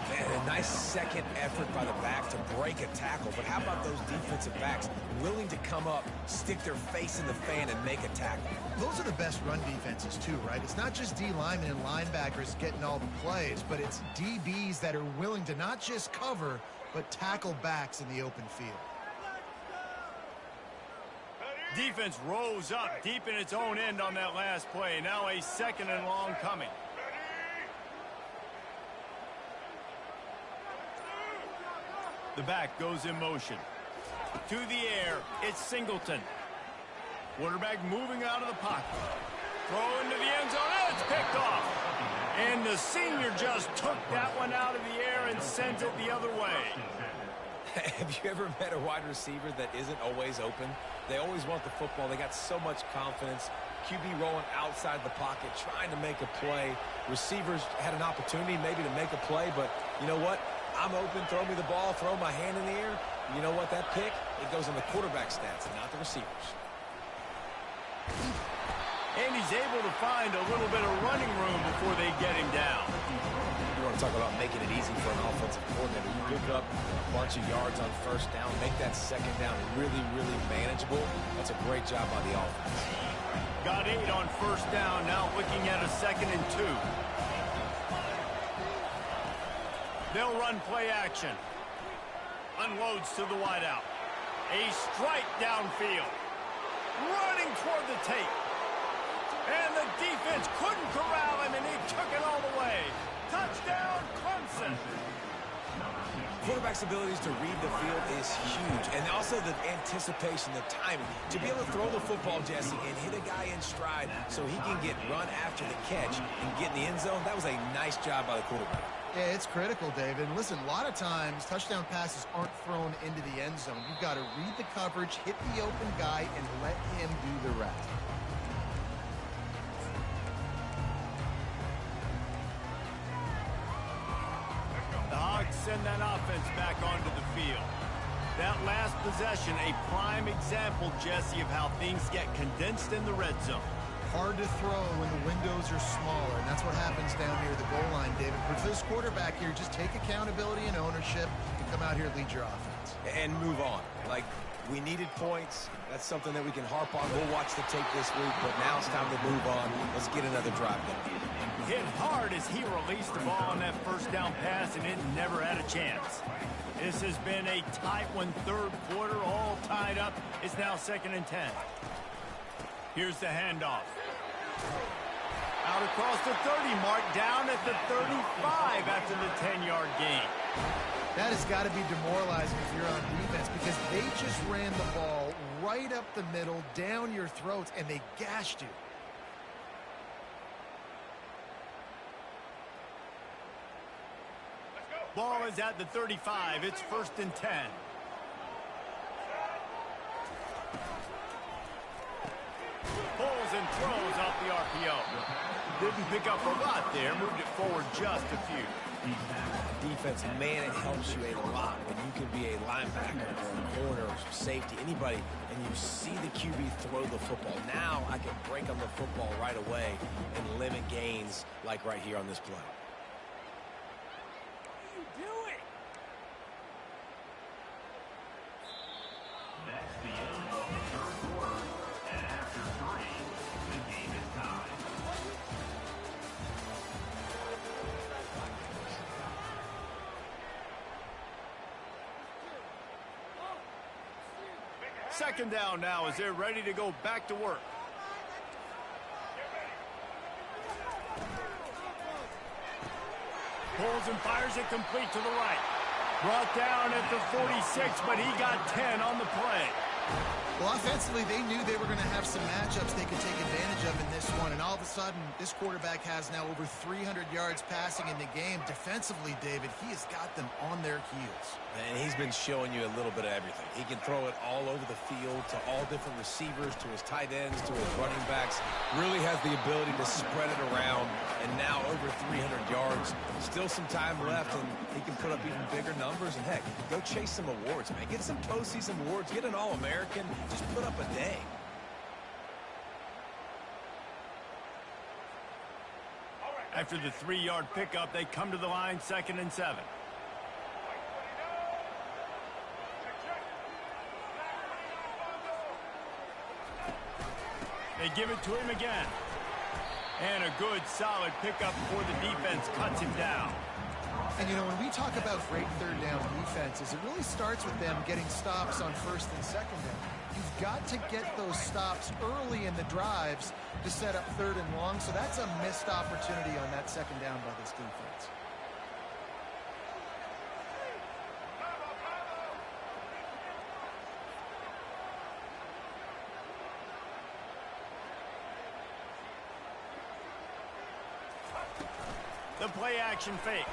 Man, a nice second effort by the back to break a tackle. But how about those defensive backs willing to come up, stick their face in the fan, and make a tackle? Those are the best run defenses, too, right? It's not just D linemen and linebackers getting all the plays, but it's DBs that are willing to not just cover, but tackle backs in the open field. Defense rose up deep in its own end on that last play. Now a 2nd and long coming. The back goes in motion. To the air, it's Singleton. Quarterback moving out of the pocket. Throw into the end zone. Oh, it's picked off. And the senior just took that one out of the air and sends it the other way. Have you ever met a wide receiver that isn't always open? They always want the football. They got so much confidence. QB rolling outside the pocket, trying to make a play. Receivers had an opportunity maybe to make a play, but you know what? I'm open, throw me the ball, throw my hand in the air. You know what? That pick, it goes on the quarterback stats, not the receivers. And he's able to find a little bit of running room before they get him down. You want to talk about making it easy for an offensive coordinator. You pick up a bunch of yards on 1st down, make that 2nd down really, really manageable. That's a great job by the offense. Got 8 on 1st down, now looking at a 2nd and 2. They'll run play action. Unloads to the wideout. A strike downfield. Running toward the tape. And the defense couldn't corral him, and he took it all the way. Touchdown, Clemson. Quarterback's abilities to read the field is huge. And also the anticipation, the timing. To be able to throw the football, Jesse, and hit a guy in stride so he can get run after the catch and get in the end zone, that was a nice job by the quarterback. Yeah, it's critical, David. Listen, a lot of times touchdown passes aren't thrown into the end zone. You've got to read the coverage, hit the open guy, and let him do the rest. The Hogs send that offense back onto the field. That last possession, a prime example, Jesse, of how things get condensed in the red zone. Hard to throw when the windows are smaller, and that's what happens down near the goal line, David. But for this quarterback here, just take accountability and ownership and come out here and lead your offense. And move on. Like, we needed points. That's something that we can harp on. We'll watch the tape this week, but now it's time to move on. Let's get another drive going. Hit hard as he released the ball on that 1st down pass, and it never had a chance. This has been a tight one, 3rd quarter, all tied up. It's now 2nd and 10. Here's the handoff. Out across the 30 mark, down at the 35 after the 10-yard gain. That has got to be demoralizing if you're on defense because they just ran the ball right up the middle, down your throats, and they gashed you. Ball is at the 35. It's 1st and 10. Pulls and throws off the RPO. Didn't pick up a lot there. Moved it forward just a few. Defense, man, it helps you a lot when you can be a linebacker or a corner or safety, anybody, and you see the QB throw the football. Now I can break on the football right away and limit gains like right here on this play. That's the end of the 3rd quarter. And Second down now as they're ready to go back to work. Pulls and fires it complete to the right. Brought down at the 46, but he got 10 on the play. Well, offensively, they knew they were going to have some matchups they could take advantage of in this one, and all of a sudden, this quarterback has now over 300 yards passing in the game. Defensively, David, he has got them on their heels. And he's been showing you a little bit of everything. He can throw it all over the field to all different receivers, to his tight ends, to his running backs. Really has the ability to spread it around, and now over 300 yards. Still some time left, and he can put up even bigger numbers. And, heck, go chase some awards, man. Get some postseason awards. Get an All-American. Just put up a day. After the 3-yard pickup, they come to the line, 2nd and 7. They give it to him again. And a good, solid pickup before the defense cuts him down. And, you know, when we talk about great third down defenses, it really starts with them getting stops on 1st and 2nd down. You've got to get those stops early in the drives to set up 3rd and long, so that's a missed opportunity on that 2nd down by this defense. The play action fake.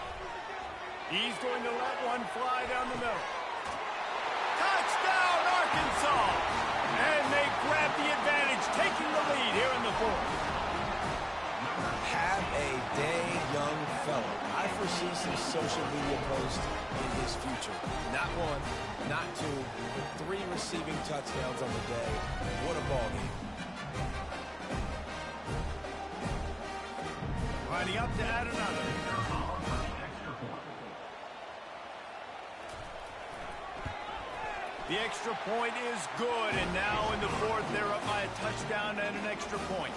He's going to let one fly down the middle. Touchdown, Arkansas! And they grab the advantage, taking the lead here in the 4th. Have a day, young fellow. I foresee some social media posts in his future. Not 1, not 2, but 3 receiving touchdowns on the day. What a ball game. Lining up to add another. The extra point is good, and now in the 4th, they're up by a touchdown and an extra point.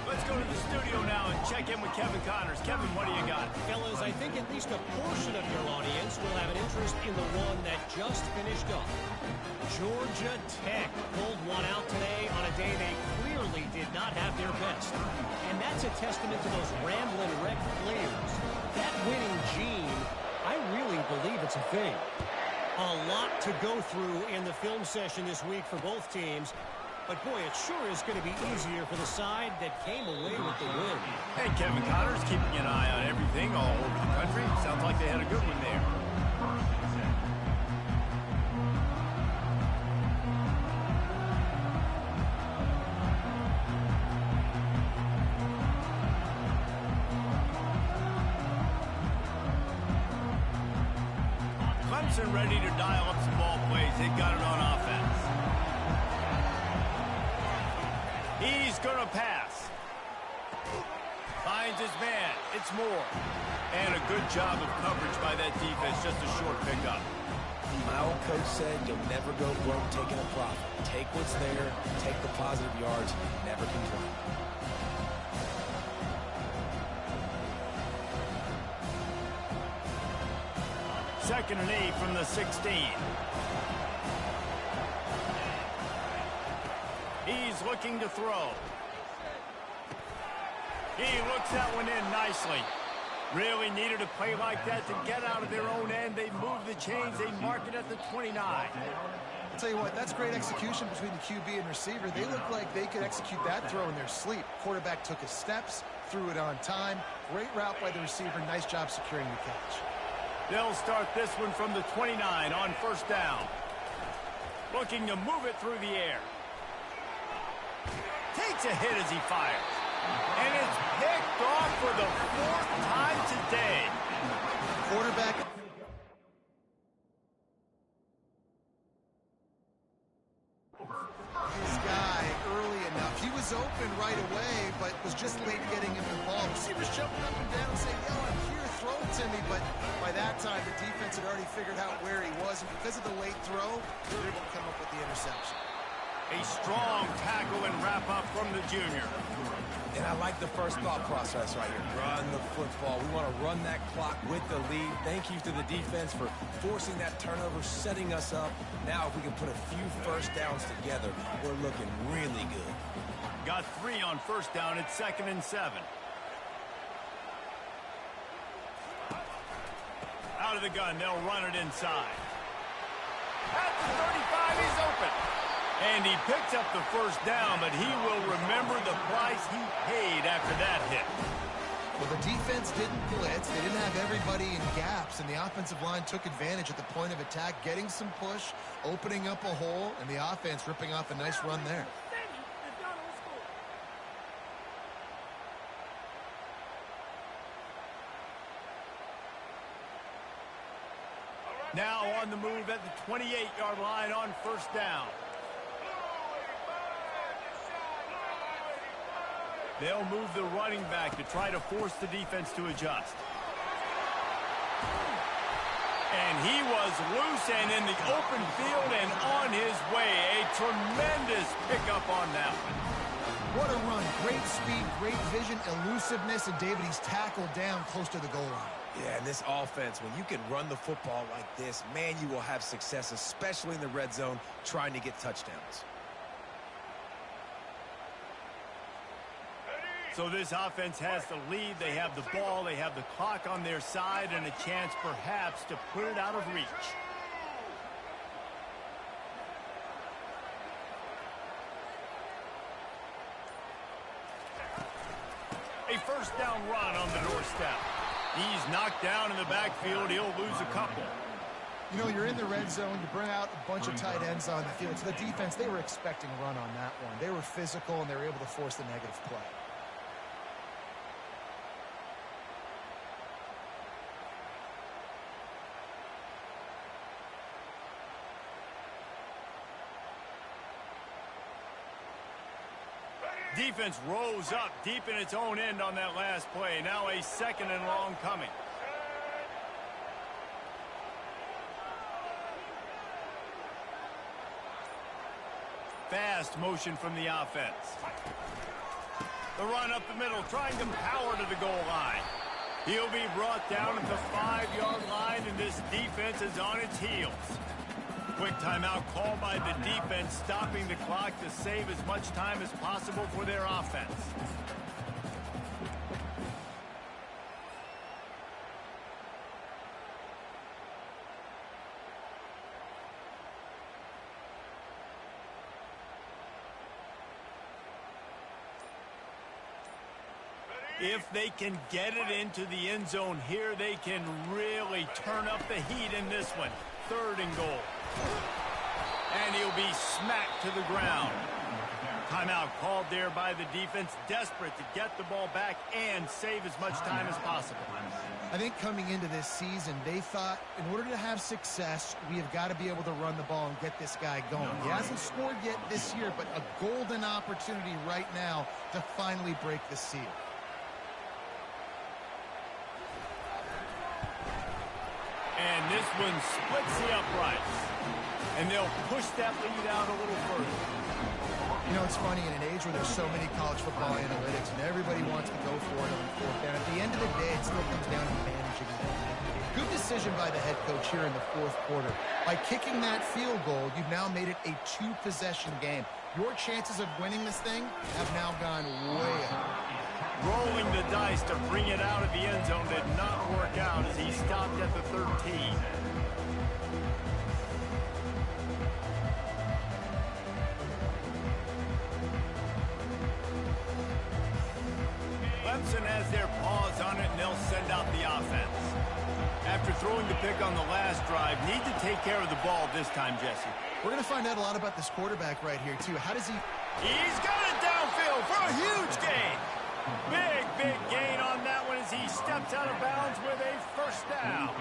Let's go to the studio now and check in with Kevin Connors. Kevin, what do you got? Fellas, I think at least a portion of your audience will have an interest in the one that just finished up. Georgia Tech pulled one out today on a day they clearly did not have their best. And that's a testament to those rambling wreck players. That winning gene, I really believe it's a thing. A lot to go through in the film session this week for both teams. But, boy, it sure is going to be easier for the side that came away with the win. Hey, Kevin Connors keeping an eye on everything all over the country. Sounds like they had a good one there. Clemson ready to dial up some ball plays. They've got it on offense. He's going to pass. Finds his man. It's Moore. And a good job of coverage by that defense. Just a short pickup. My old coach said you'll never go broke taking a profit. Take what's there. Take the positive yards. Never complain. Second and 8 from the 16. He's looking to throw. He looks that one in nicely. Really needed a play like that to get out of their own end. They move the chains. They mark it at the 29. I'll tell you what, that's great execution between the QB and receiver. They look like they could execute that throw in their sleep. Quarterback took his steps, threw it on time. Great route by the receiver. Nice job securing the catch. They'll start this one from the 29 on 1st down. Looking to move it through the air. Takes a hit as he fires. And it's picked off for the 4th time today. Quarterback. This guy early enough. He was open right away, but was just late getting him the ball. Receivers jumping up and down saying, yo, I'm here, throw it to me. But by that time, the defense had already figured out where he was. And because of the late throw, they were able to come up with the interception. A strong tackle and wrap-up from the junior. And I like the first thought process right here. Run the football. We want to run that clock with the lead. Thank you to the defense for forcing that turnover, setting us up. Now if we can put a few first downs together, we're looking really good. Got 3 on first down. It's 2nd and 7. Out of the gun, they'll run it inside. At the 35, he's open. And he picks up the first down, but he will remember the price he paid after that hit. Well, the defense didn't blitz. They didn't have everybody in gaps, and the offensive line took advantage at the point of attack, getting some push, opening up a hole, and the offense ripping off a nice run there. Now on the move at the 28-yard line on first down. They'll move the running back to try to force the defense to adjust. And he was loose and in the open field and on his way. A tremendous pickup on that one. What a run. Great speed, great vision, elusiveness, and David, he's tackled down close to the goal line. Yeah, and this offense, when you can run the football like this, man, you will have success, especially in the red zone, trying to get touchdowns. So this offense has the lead. They have the ball. They have the clock on their side and a chance perhaps to put it out of reach. A first down run on the doorstep. He's knocked down in the backfield. He'll lose a couple. You know, you're in the red zone. You bring out a bunch of tight ends on the field. So the defense, they were expecting a run on that one. They were physical, and they were able to force the negative play. Defense rose up deep in its own end on that last play. Now a 2nd and long coming. Fast motion from the offense. The run up the middle, trying to power to the goal line. He'll be brought down at the 5-yard line, and this defense is on its heels. Quick timeout called by the defense, stopping the clock to save as much time as possible for their offense. If they can get it into the end zone here, they can really turn up the heat in this one. 3rd and goal. And he'll be smacked to the ground. Timeout called there by the defense, desperate to get the ball back and save as much time as possible. I think coming into this season, they thought in order to have success, we have got to be able to run the ball and get this guy going. He hasn't scored yet this year, but a golden opportunity right now to finally break the seal. And this one splits the uprights. And they'll push that lead out a little further. You know, it's funny, in an age where there's so many college football analytics and everybody wants to go for it on 4th down, at the end of the day, it still comes down to managing it. Good decision by the head coach here in the 4th quarter. By kicking that field goal, you've now made it a 2-possession game. Your chances of winning this thing have now gone way up. Rolling the dice to bring it out of the end zone did not work out as he stopped at the 13. Clemson has their paws on it, and they'll send out the offense. After throwing the pick on the last drive, need to take care of the ball this time, Jesse. We're going to find out a lot about this quarterback right here, too. How does he... He's got it downfield for a huge gain. Big gain on that one as he steps out of bounds with a first down.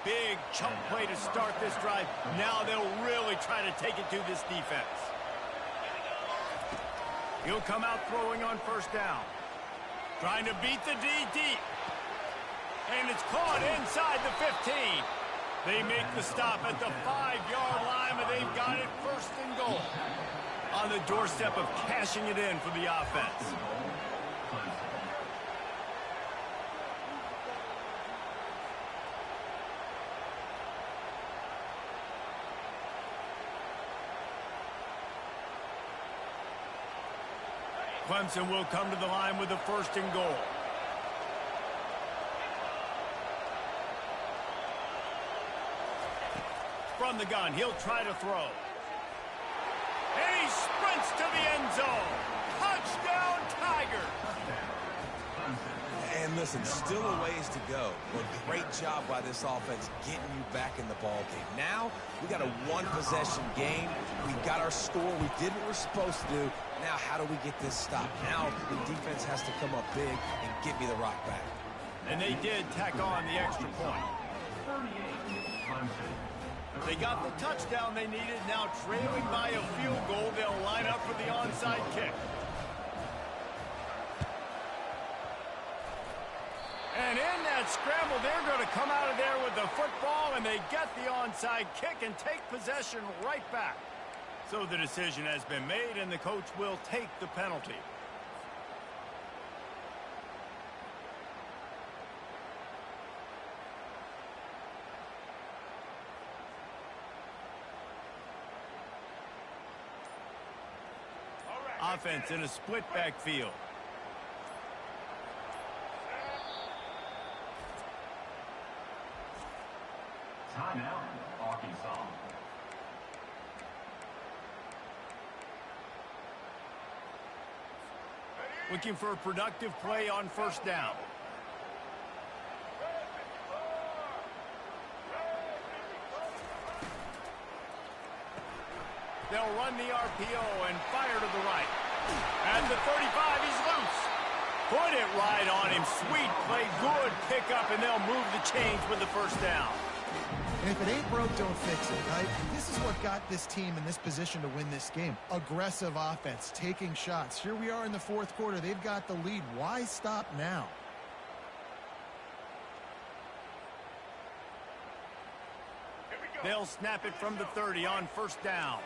Big chunk play to start this drive. Now they'll really try to take it to this defense. He'll come out throwing on first down. Trying to beat the D deep. And it's caught inside the 15. They make the stop at the 5-yard line, but they've got it 1st and goal. On the doorstep of cashing it in for the offense. Clemson will come to the line with the first and goal. From the gun, he'll try to throw. And he sprints to the end zone. Touchdown, Tiger. And listen, still a ways to go. But great job by this offense getting you back in the ball game. Now, we got a one-possession game. We got our score. We did what we're supposed to do. Now, how do we get this stopped? Now, the defense has to come up big and get me the rock back. And they did tack on the extra point. They got the touchdown they needed. Now trailing by a field goal, they'll line up for the onside kick. And in that scramble, they're going to come out of there with the football, and they get the onside kick and take possession right back. So the decision has been made, and the coach will take the penalty. Offense in a split backfield. Timeout, Arkansas. Looking for a productive play on first down. They'll run the RPO and fire to the right. At the 35, he's loose. Put it right on him. Sweet play, good pickup, and they'll move the chains with the first down. And if it ain't broke, don't fix it, right? This is what got this team in this position to win this game. Aggressive offense, taking shots. Here we are in the fourth quarter. They've got the lead. Why stop now? They'll snap it from the 30 on first down.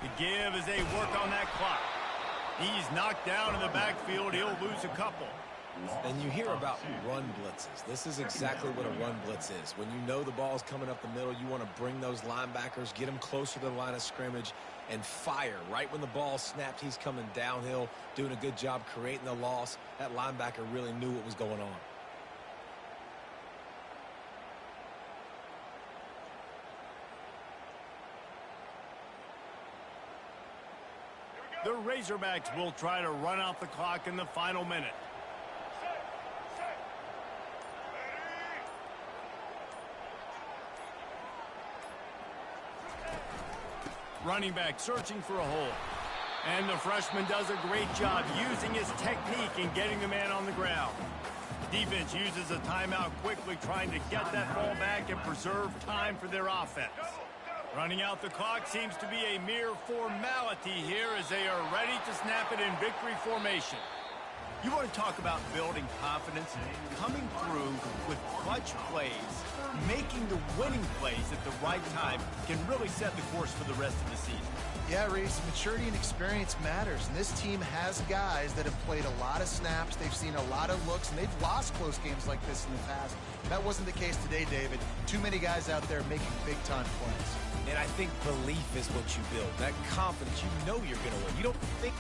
The give as they work on that clock. He's knocked down in the backfield. He'll lose a couple. And you hear about run blitzes. This is exactly what a run blitz is. When you know the ball's coming up the middle, you want to bring those linebackers, get them closer to the line of scrimmage, and fire. Right when the ball snapped, he's coming downhill, doing a good job creating the loss. That linebacker really knew what was going on. The Razorbacks will try to run out the clock in the final minute. Running back searching for a hole. And the freshman does a great job using his technique and getting the man on the ground. Defense uses a timeout quickly, trying to get that ball back and preserve time for their offense. Running out the clock seems to be a mere formality here as they are ready to snap it in victory formation. You want to talk about building confidence, coming through with clutch plays, making the winning plays at the right time can really set the course for the rest of the season. Yeah, Reese, maturity and experience matters, and this team has guys that have played a lot of snaps, they've seen a lot of looks, and they've lost close games like this in the past. That wasn't the case today, David. Too many guys out there making big-time plays. And I think belief is what you build. That confidence, you know you're going to win. You don't think